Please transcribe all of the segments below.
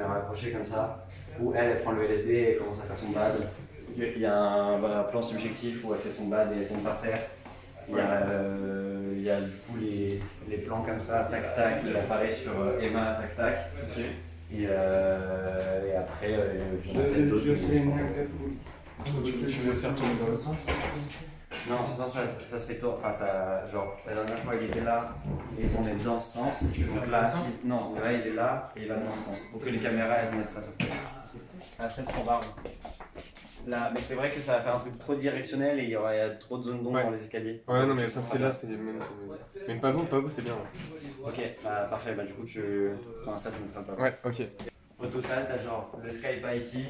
caméra accrochée comme ça, où elle prend le LSD et commence à faire son bad. Il y a un plan subjectif où elle fait son bad et elle tombe par terre. Il y a du coup les plans comme ça, tac tac, il apparaît sur Emma, tac tac. Okay. Et après, j'en ai peut-être d'autres. Tu veux faire tourner dans l'autre sens? Non, ça se fait tourner. Enfin, genre, la dernière fois il était là, il est tourné dans ce sens. Tu veux faire là, non, là il est là et il va dans ce sens. Pour que les caméras elles se mettent face à face. Ah, c'est trop barre. Là, mais c'est vrai que ça va faire un truc trop directionnel et il y a trop de zones d'ombre dans les escaliers. Ouais, non, mais ça c'est là, c'est même. Mais pas vous, c'est bien. Ok, bah parfait, bah du coup, ton Insta, tu mettras pas. Ouais, ok. Au total, t'as genre le Skypa ici,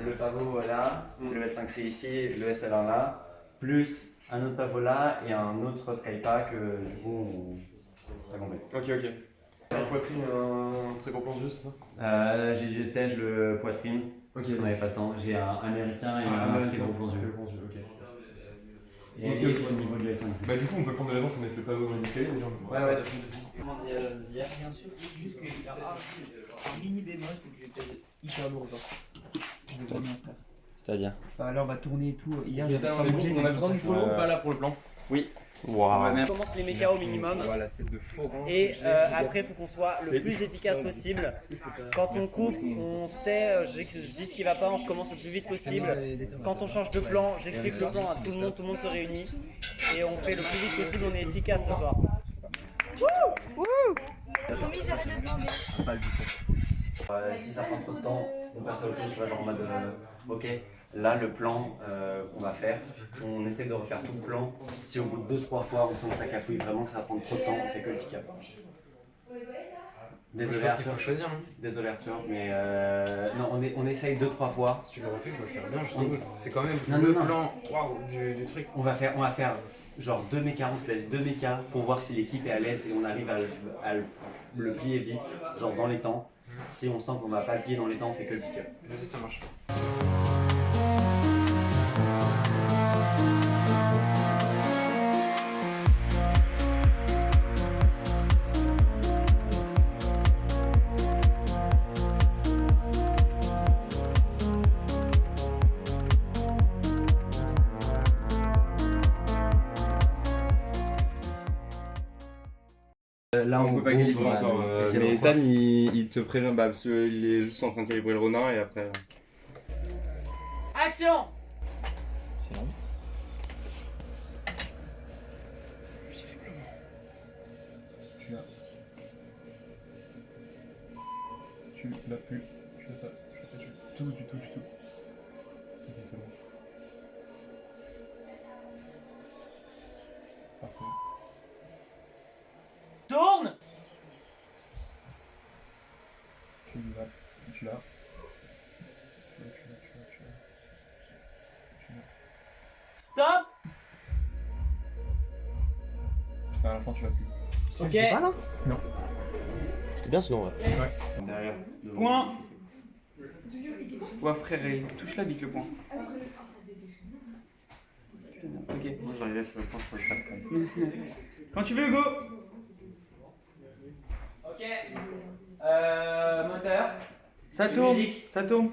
le pavot là, le L5C ici, le SL1 là, plus un autre pavot là et un autre Skypa que du coup, t'as compris. Ok. La poitrine, un très gros plan de jeu, c'est ça? J'ai tège le poitrine. Ok. On n'avait pas le temps. J'ai un américain et un très gros plan de jeu. Ok. Et au niveau du L5C. Bah, du coup, on peut prendre de l'avance et mettre le pavot dans les escaliers déjà. Ouais, de fond. Comment dire, hier, bien sûr, juste qu'il y a un mini bémol, c'est que j'étais hyper lourd. C'est-à-dire Là, on va tourner et tout. Hier, C'était un rendez-vous, on a besoin du follow ou pas là pour le plan? Oui. On commence les mécas au minimum. Voilà, c'est de faux. Et après, il faut qu'on soit le plus efficace possible. Quand on coupe, on se tait, je dis ce qui va pas, on recommence le plus vite possible. Quand on change de plan, j'explique le plan à tout le monde se réunit. Et on fait le plus vite possible, on est efficace ce soir. Si ça prend trop de temps, on passe à autre chose, tu vois, genre en mode ok, là le plan qu'on va faire, on essaie de refaire tout le plan. Si au bout de 2-3 fois on sent que ça cafouille vraiment, que ça prend trop de temps, on fait que le pick-up. Désolé Arthur, faut choisir. désolé Arthur, mais non, on essaye 2-3 fois. Si tu le refais, je vais le faire bien, je c'est quand même Non, le non. plan du truc. On va faire genre 2 mécas, on se laisse 2 mécas pour voir si l'équipe est à l'aise et on arrive à le plier vite, genre dans les temps. Si on sent qu'on va pas le plier dans les temps, on fait que le pick-up. Vas-y, ça marche. Là, on peut pas calibrer encore. c'est Mais l'autre fois. Ethan, il te prévient, parce qu'il est juste en train de calibrer le renard et après. Action! C'est long. Tu l'as plus. Je fais pas. Du tout. Ok, c'est bon. Parfait. Tourne! Tu l'as. Stop! À la fin, tu l'as plus. Ok. C'était bien sinon, ouais. Ouais. Derrière. Point. Ouais frère, il touche la bite le point. Ok. Moi j'arrivais sur le point, je peux le faire. Quand tu veux Hugo. Ok. Moteur. Ça tourne, Musique. ça tourne.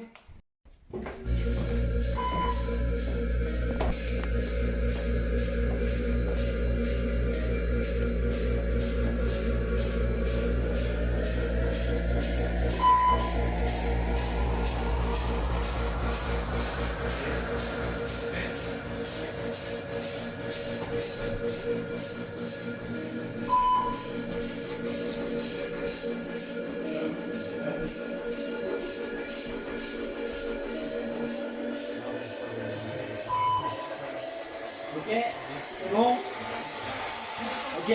Ok. C'est bon. Ok.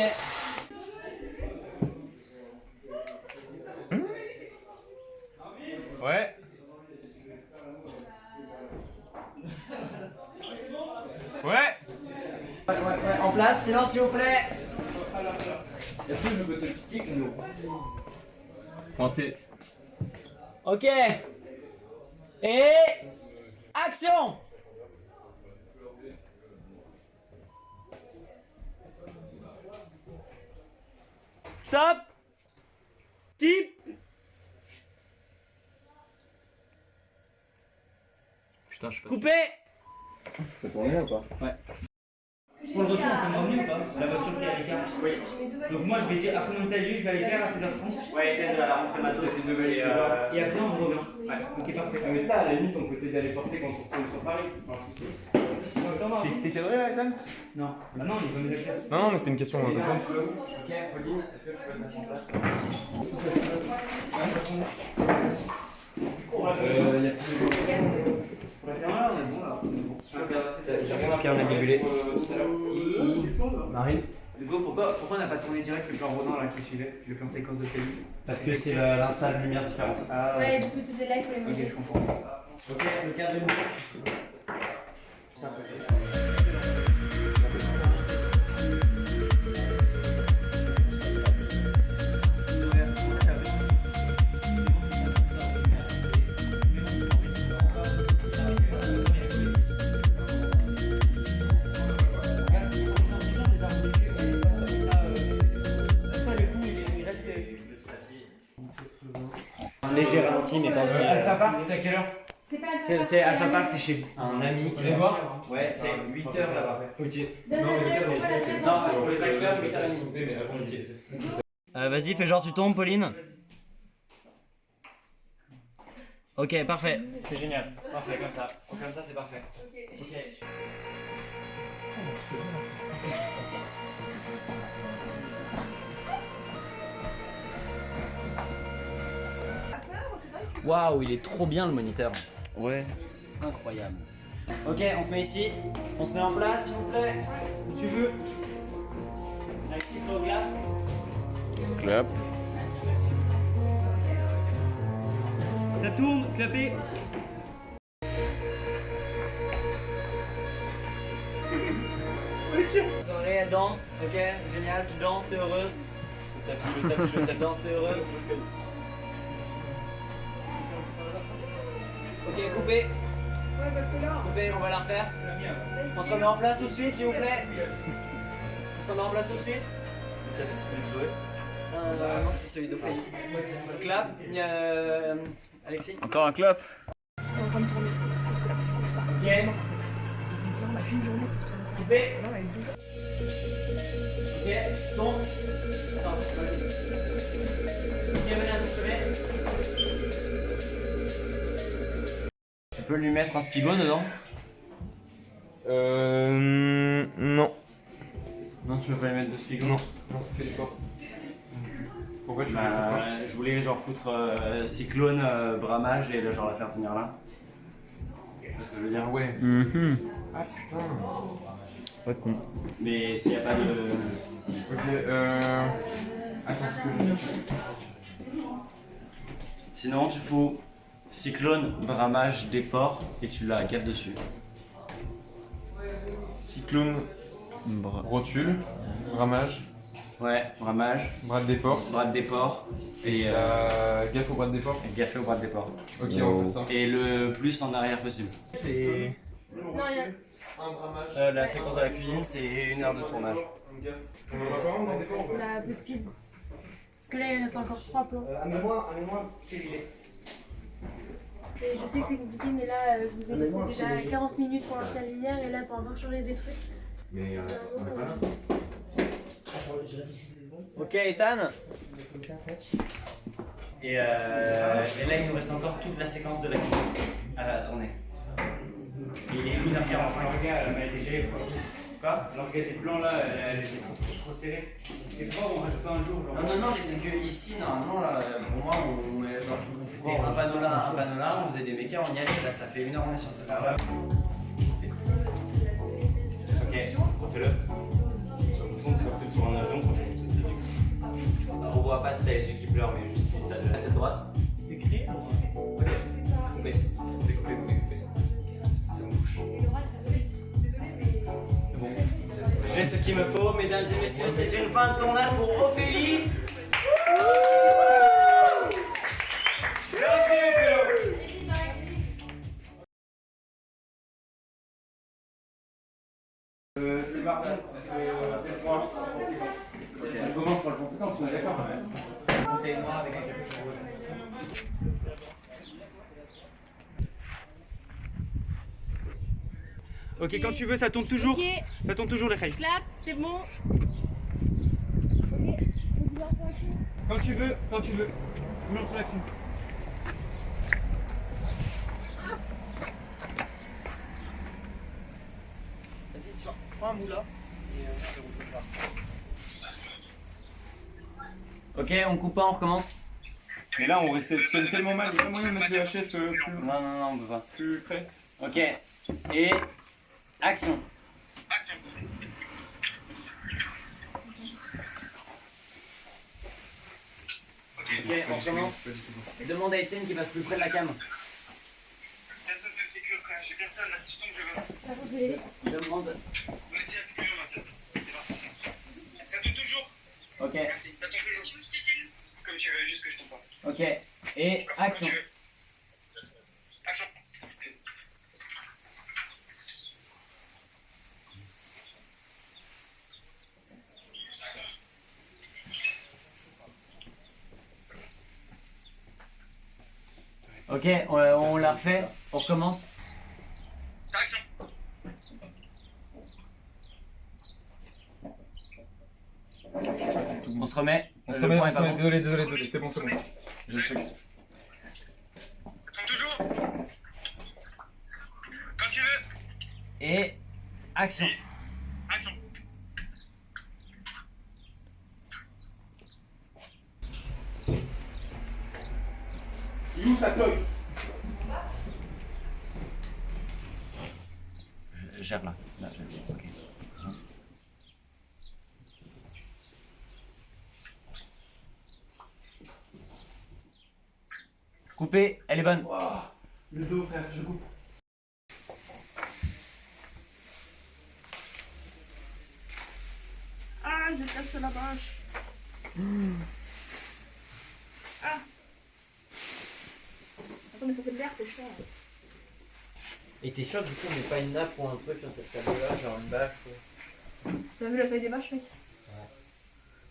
Ouais. Ouais. En place, silence s'il vous plaît. Est-ce que je peux te piquer ou non? Pointé. Ok. Et action. Stop. Type. Putain, je suis pas. Coupé. Ça tourne bien ou pas? Pour le retour, on peut me ramener ou pas? La voiture qui est ici. Oui. Donc moi je vais dire après mon lieu, je vais aller faire à 16h30. Ouais, Eden va la rentrer matos. Et après on revient. Ouais, ok parfait. Mais ça, à la limite, on peut t'aider à les porter quand on retourne sur Paris, c'est pas un souci. T'es cadré là, Ethan? Non, bah non, il va me le faire. Non, mais c'était une question comme ça. Ok, Pauline, est-ce que tu peux te mettre en place? Il y a plus de On va faire là, on est bon là. Ok, on a débulé. Marine. Hugo, pourquoi on n'a pas tourné direct le plan Ronan là qui suivait, le plan séquence de film? Parce que c'est l'insta de lumière différente. Ah Ouais, du coup, tout est là, il faut les ok, manger. je comprends. Ok, le cadre est bon. Un léger ralenti, mais pas aussi. Alpha Park, c'est à quelle heure? C'est pas C'est Alpha Park, c'est chez un ami. On est voir? Ouais, c'est 8h là-bas. Ok. Donne l'adresse, pourquoi l'adresse? Non, c'est pour les acteurs, mais ça. Vas-y, fais genre tu tombes, Pauline. Ok, parfait. C'est génial. Parfait, comme ça. Comme ça, c'est parfait. Ok. Waouh, il est trop bien le moniteur. Ouais. Incroyable. Ok, on se met ici. On se met en place, s'il vous plaît. Où tu veux. Avec cycloglace. Clap. Ça tourne, clapez. Soirée, elle danse. Ok, génial, tu danses, t'es heureuse. Le tapis, danse, t'es heureuse. Ok, coupé. Coupé, on va la refaire. On se remet en place tout de suite, s'il vous plaît. On se remet en place tout de suite. Non, c'est celui d'Ophélie. Clap. Alexis. Encore un clap. On est en train de tourner. Sauf que là, je commence par Tiens. Donc là, on a qu'une journée pour tourner ça. Coupé. Là, on a eu 2 jours. Ok, tombe. Attends, vas-y. Bienvenue à ce chevet. Tu peux lui mettre un spigot dedans? Non. Non, tu peux pas lui mettre de spigot? Non, ça fait du corps. Pourquoi tu fais quoi? Je voulais genre foutre cyclone, bramage et genre la faire tenir là. Tu vois ce que je veux dire? Ah ouais. Ah putain. Pas con. Mais s'il n'y a pas de. Ok, attends, ce que je Sinon, tu fous cyclone, bramage, déport et tu la gaffes dessus. Cyclone, rotule, ramage, Ouais, bramage, bras de déport. bras de déport et Gaffe au bras de déport. gaffé au bras de déport. Ok, on fait ça. Et le plus en arrière possible. C'est. Non, il y a. Un bramage. La séquence de la cuisine, c'est 1 heure de tournage. On en a pas un bras de déport ou pas? La peu speed. Parce que là, il reste encore 3 plans. Amène-moi, c'est léger. Et je sais que c'est compliqué, mais là, je vous ai laissé déjà 40 minutes pour lancer la lumière et là, il faut encore changer des trucs. Mais on est pas là. Ok, Ethan. Et là, il nous reste encore toute la séquence de la cuisine à tourner. Et il est 1h45. Regarde, elle déjà les Quoi? Alors regarde les plans là, elle était trop serrée. Et pourquoi on rajoute un jour genre? Non, non, non, mais c'est que ici, normalement, là, pour moi, genre, je me foutais un panneau là, on faisait des mécas, on y allait. Là, ça fait 1 heure, on est sur cette heure-là. Ok, refais-le. Sur un avion. On voit pas si t'as les yeux qui pleurent, mais juste si ça de la tête droite. C'est créé? Ok, coupé. Coupé. Ça me bouge. C'est bon. J'ai ce qu'il me faut, mesdames et messieurs, c'était une fin de tournage pour Ophélie. C'est marrant, c'est moi. On commence par le conséquence, on est d'accord? Bouteille noire avec un capuchon rouge. Ok, quand tu veux, ça tourne toujours. Ok, Ça tourne toujours les rails. clap, c'est bon. Quand tu veux, quand tu veux. Je me lance sur l'action. Vas-y, prends un moula. Ok, on coupe pas, on recommence. Mais là, on réceptionne tellement mal. Il y a pas moyen de mettre le HF plus, Non, non, non, on peut pas. plus près. Ok, et action. Ok, on recommence. Demande à Étienne qui passe plus près de la cam. Personne ne sécure, frère. J'ai personne, l'assistant que je veux. Attends, je vais l'aider. Demande. Vas-y, appuie-le, Mathieu. C'est parti. Ça tourne toujours. Ok, Merci. Ça tourne toujours. Comme tu veux, juste que je tombe pas. ok, et action. Comme tu veux. Action. Ok, on la refait, on recommence. Action. On se remet. On se Le remet, point on est se pas remet. bon. Désolé, c'est bon, c'est bon. J'ai le truc. Ça tourne toujours. Quand tu veux. Et action. Action. Il est où sa toy? Gère là. Là, gère. Ok. Attention. Coupé, elle est bonne. Le dos, frère, je coupe. Ah, je casse la bâche. Ah. Attends, mais faut que le verre, c'est cher. Et t'es sûr du coup on met pas une nappe ou un truc sur cette table-là, genre une bâche ou... T'as vu la feuille des vaches, mec?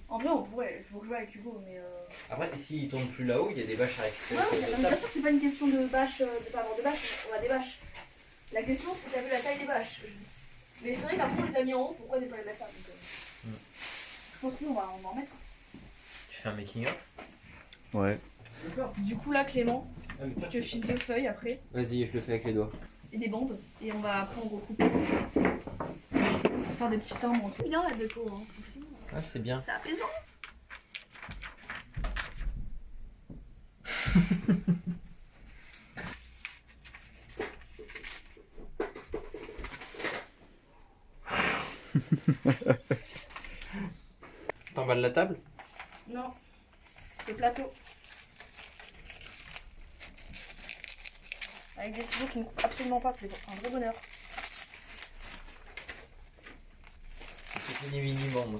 En vrai, on pourrait, faut jouer avec Hugo, mais Après, s'il tourne plus là-haut, il y a des bâches à récupérer. Ouais, sur mais cette bien table. sûr que c'est pas une question de bâche, de pas avoir de bâche, on a des bâches. La question c'est t'as vu la taille des bâches. Mais c'est vrai qu'après on les a mis en haut, pourquoi ne pas les mettre là donc, Je pense que nous on va en mettre. Tu fais un making-of? Ouais. Du coup là Clément, je te file 2 feuilles après, Vas-y, je le fais avec les doigts. et des bandes, et on va après on recoupe. On va faire des petits timbres. C'est bien la déco, hein. Ah, c'est bien. C'est apaisant. T'emballes la table? Non, le plateau. Avec des ciseaux qui ne coupent absolument pas, c'est un vrai bonheur. C'est ni oui ni bon, moi.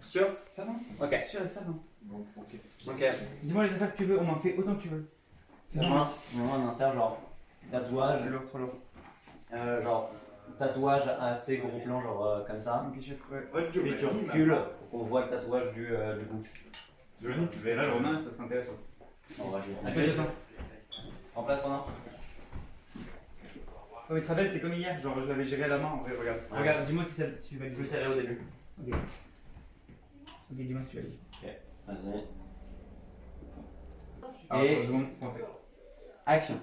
Sûr? Ça va? Ok. Sûr et ça va. Bon, ok. Ok. Dis-moi les dessins que tu veux, on en fait autant que tu veux. Moi, on insère genre tatouage, Lourd, trop lourd. genre tatouage assez gros plan, genre comme ça. Ok, chef, ouais. Puis tu recules pour qu'on voit le tatouage du bout. Mais là, le Romain, ça serait intéressant. On va Attends. En place, Romain. Oh, mais Tradel, c'est comme hier, genre je l'avais géré à la main en vrai, regarde. Ouais. Regarde, dis-moi si tu valides. Plus serré au début. Ok. Ok, dis-moi si tu valides. Vas-y. Ah, Et- 3 secondes, comptez. Action.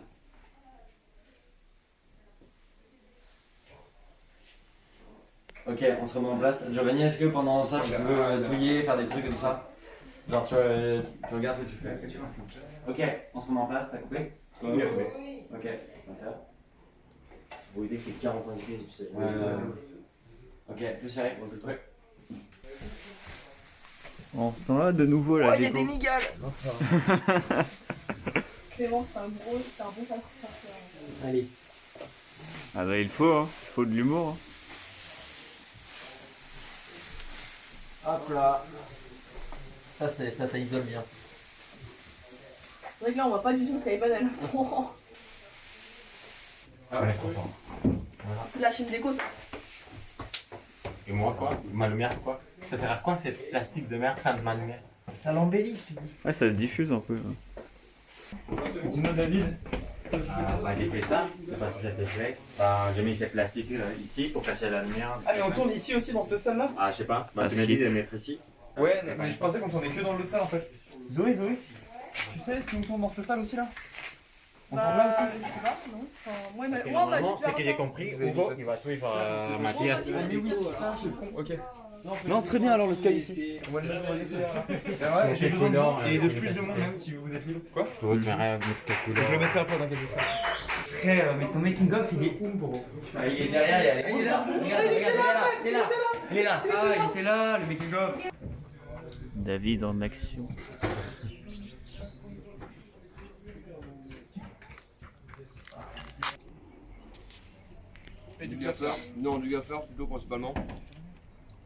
Ok, on se remet en place. Giovanni, est-ce que pendant ça, tu peux touiller, faire des trucs comme ça? Genre, tu regardes ce que tu fais. Ok, on se remet en place, t'as coupé? Bien joué. Ok. Vous voyez que c'est 45 pieds si tu sais. Ok, plus serré, un peu de truc. En ce temps-là, de nouveau, la déco. Clément, c'est un bon parcours. Allez. Ah bah il faut de l'humour. Hein. Hop là. Ça isole bien. C'est vrai que là on voit pas du tout ce qu'iPad elle prend. Ah ouais, content. C'est de la chaîne déco ça. Et moi quoi? Ma lumière quoi? Ça sert à quoi cette plastique de merde sans ma lumière? Ça l'embellit, je te dis. Ouais, ça diffuse un peu. Dis-moi, David. Bah j'ai fait ça, c'est parce que c'était fait. Bah, j'ai mis cette plastique ici pour cacher la lumière. Ah, mais on tourne ici aussi dans cette salle-là? Ah, je sais pas. Bah, tu m'as dit de les mettre ici. Ouais, mais je pensais qu'on tournait que dans l'autre salle en fait. Zoé, tu sais si on tourne dans cette salle aussi là? On tourne là aussi? Je sais pas, non. Enfin, moi, Parce que moi on m'a dit normalement, de c'est faire que j'ai ça. compris, Hugo, il va suivre Mathias. Ah, mais oui, c'est ça, je suis con. Ok. Non, très bien alors le sky ici. On va le laisser là. Ouais, j'ai besoin de vous et de plus de monde même si vous êtes libre. Quoi? Je veux mettre quelques couleurs. Je le mettrai après dans quelques fois. Frère, mais ton making of il est où gros? Ah, il est derrière, il est là. Regarde, il est là. Ah, il était là, le making of. David en action. Et du gaffeur, non du gaffeur plutôt principalement.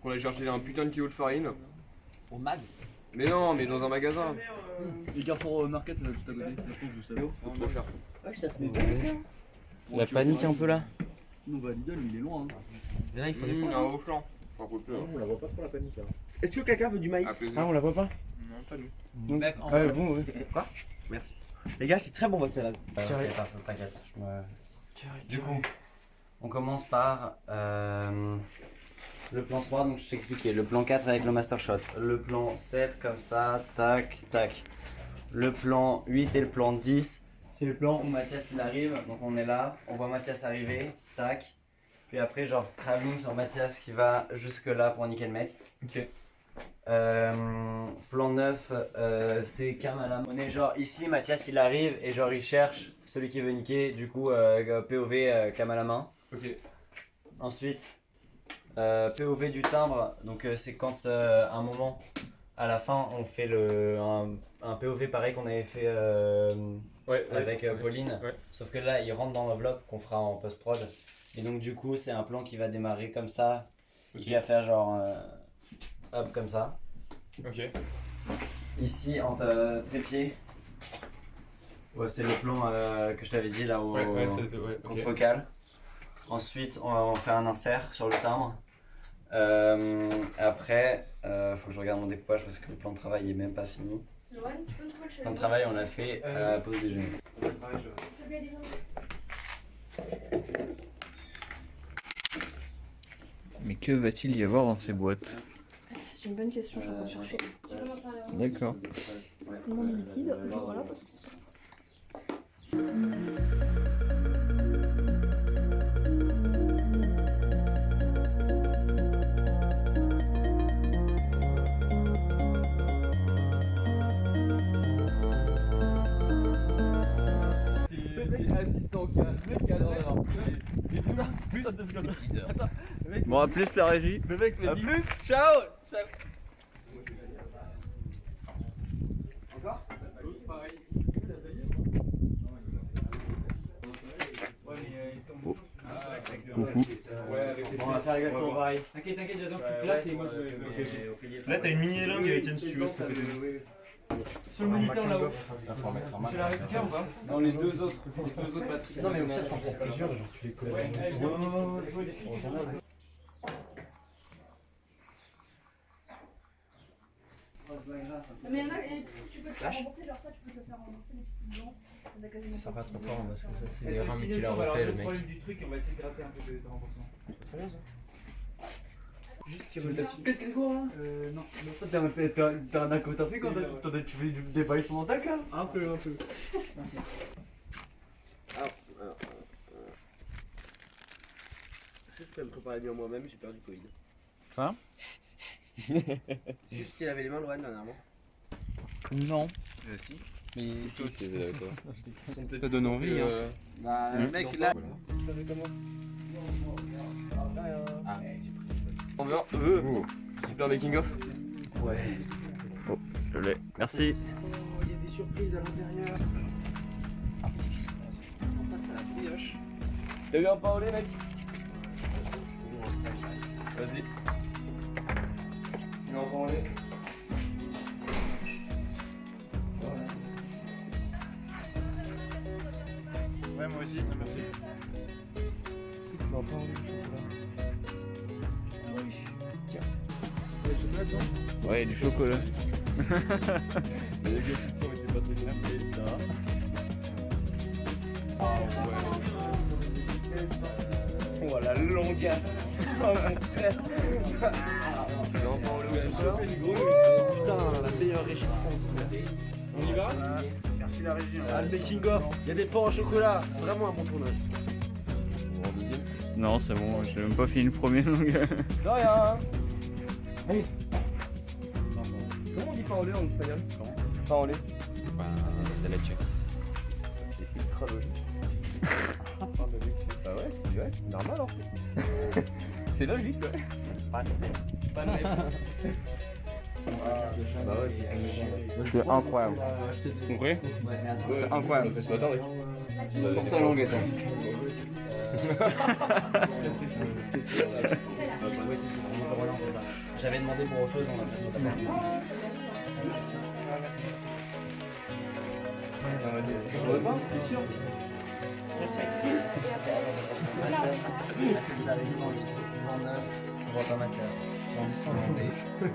On a cherché un putain de kilo de farine. Au mag. Mais non, mais dans un magasin. Les Carrefour Market juste à côté, je pense que vous savez. C'est vraiment cher. Ouais, ça se met bien ça. C'est la panique un peu là. Nous, on va à Lidl, mais il est loin. Hein. Mais là, il faut les Un Auchan. Enfin, quoi que, On la voit pas trop la panique là. Est-ce que quelqu'un veut du à maïs? plaisir. Ah, on la voit pas? Non, pas nous. Mec, en Ouais, bon, ouais. Quoi? Merci. Les gars, c'est très bon votre salade. T'inquiète. Du coup, on commence par le plan 3, donc je t'expliquais. Le plan 4 avec le master shot. Le plan 7 comme ça, tac, tac. Le plan 8 et le plan 10, c'est le plan où Mathias il arrive. Donc on est là, on voit Mathias arriver, tac. Puis après, genre, travelling sur Mathias qui va jusque là pour niquer le mec. Ok. Plan 9, c'est cam à la main. On est genre ici, Mathias il arrive et genre il cherche celui qui veut niquer, du coup POV cam à la main. Ok. Ensuite, POV du timbre, donc c'est quand à un moment, à la fin, on fait un POV pareil qu'on avait fait avec Pauline, ouais. Sauf que là il rentre dans l'enveloppe qu'on fera en post-prod. Et donc du coup c'est un plan qui va démarrer comme ça, et qui va faire genre hop comme ça. Ok. Ici entre trépied, ouais, c'est le plan que je t'avais dit là au compte focal. Ensuite on fait un insert sur le timbre. Après faut que je regarde mon découpage parce que le plan de travail est même pas fini. Loan, tu peux me trouver le Le chalet? plan de travail on l'a fait à la pause déjeuner. Mais que va-t-il y avoir dans ces boîtes? C'est une bonne question, je suis en train de chercher. D'accord. Comment du liquide, voilà, parce que c'est pas. Bon, à plus la régie. Le mec me dit. plus. Ciao! Coucou. On va faire exactement pareil. T'inquiète, j'adore que tu te places et moi je. Là, t'as une mini langue et Étienne si tu veux. Sur le moniteur là-haut. Tu la récupères ou pas? Non, les deux autres batteries. Non mais au pire t'en prends plusieurs et genre tu les connais. Mais il y en a, et tu peux te faire rembourser, genre ça, tu peux te le faire rembourser, les petits blancs. On a quasiment Ça va trop fort parce que ça c'est Est-ce les que rames si qui le l'a son va leur refait dire le le mec. problème du truc, on va essayer de gratter un peu de remboursement. Très bien ça. Juste qu'il pète les doigts là? Non. T'as un accord, t'as fait quand tu fais des bails sur mon tac là? Un peu. Merci. Je peux me préparer bien moi-même, j'ai perdu Covid. Quoi? Est-ce que tu t'es lavé les mains, Loan, dernièrement? Non. Si. Mais c'est quoi. ça donne envie. Hein. Bah, le mec là. Ah, on verra. Super making of. Ouais. Oh, je l'ai. Merci. Oh, il y a des surprises à l'intérieur. On passe à la brioche. T'as vu un pas au lait, mec? Vas-y. Tu veux en parler? Ouais, moi aussi, merci. Est-ce que tu vas pas enlever le chocolat? Oui. Tiens. Il y a du chocolat dedans? Ouais, du chocolat. Les négociations étaient pas très merci. Ça va? Ah ouais. Oh la longasse. Oh mon frère. Tu vas encore enlever le chocolat? Putain, la meilleure régie de France. On y va? Merci la régie. Ah, le making of, il y a des pains au chocolat, c'est vraiment un bon tournage. On va en deuxième. Non, c'est bon, j'ai même pas fini le premier donc. De rien. Allez. Comment on dit parler en espagnol? Parler. De leche. C'est ultra logique. Bah ouais, c'est normal en fait. C'est logique, ouais. Pas de Bah ouais, C'est incroyable. Compris? C'est incroyable. ce matin, oui. Sur ta langue, attends. Oui, c'est vraiment on fait ça. J'avais demandé pour autre chose, on a fait ça. On va pas? T'es sûr? Mathias, il arrive dans le 9, on voit pas Mathias. Plan 10, on voit B.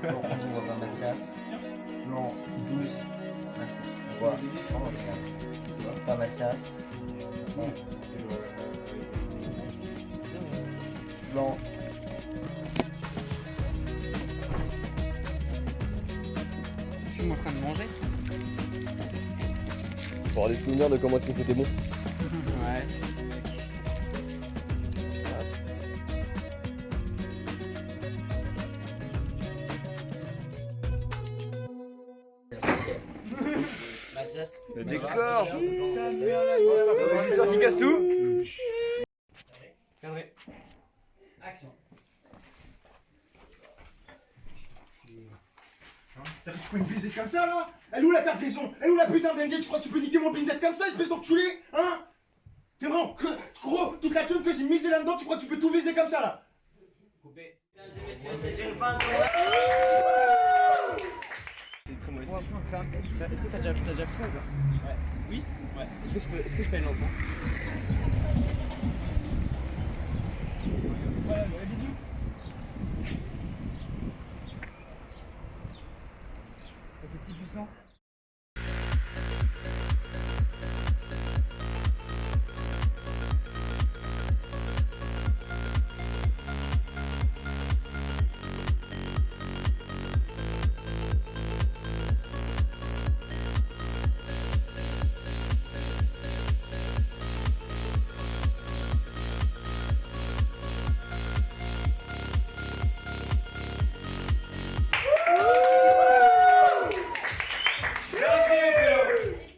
Plan 11, on voit pas Mathias. Plan 12, merci. On voit pas Mathias. Ça. Plan. Je suis en train de manger. Pour avoir des souvenirs de comment est-ce que c'était bon. Ouais. Mathias. Le décor. Ça qui casse tout. Cadré. Action. Tu peux me baiser comme ça là? Elle est où la cargaison? Elle est où la putain d'NG? Tu crois que tu peux niquer mon business comme ça, espèce d'enculé? Hein? T'es vraiment gros, toute la thune que j'ai misée là-dedans, tu crois que tu peux tout baiser comme ça là? Coupé. Mesdames et messieurs, c'était une fin de C'est très mauvais. Est-ce que t'as déjà fait ça ou pas? Ouais. Oui? Ouais. Est-ce que je paye lentement? Ouais, ouais, bisous. C'est si puissant.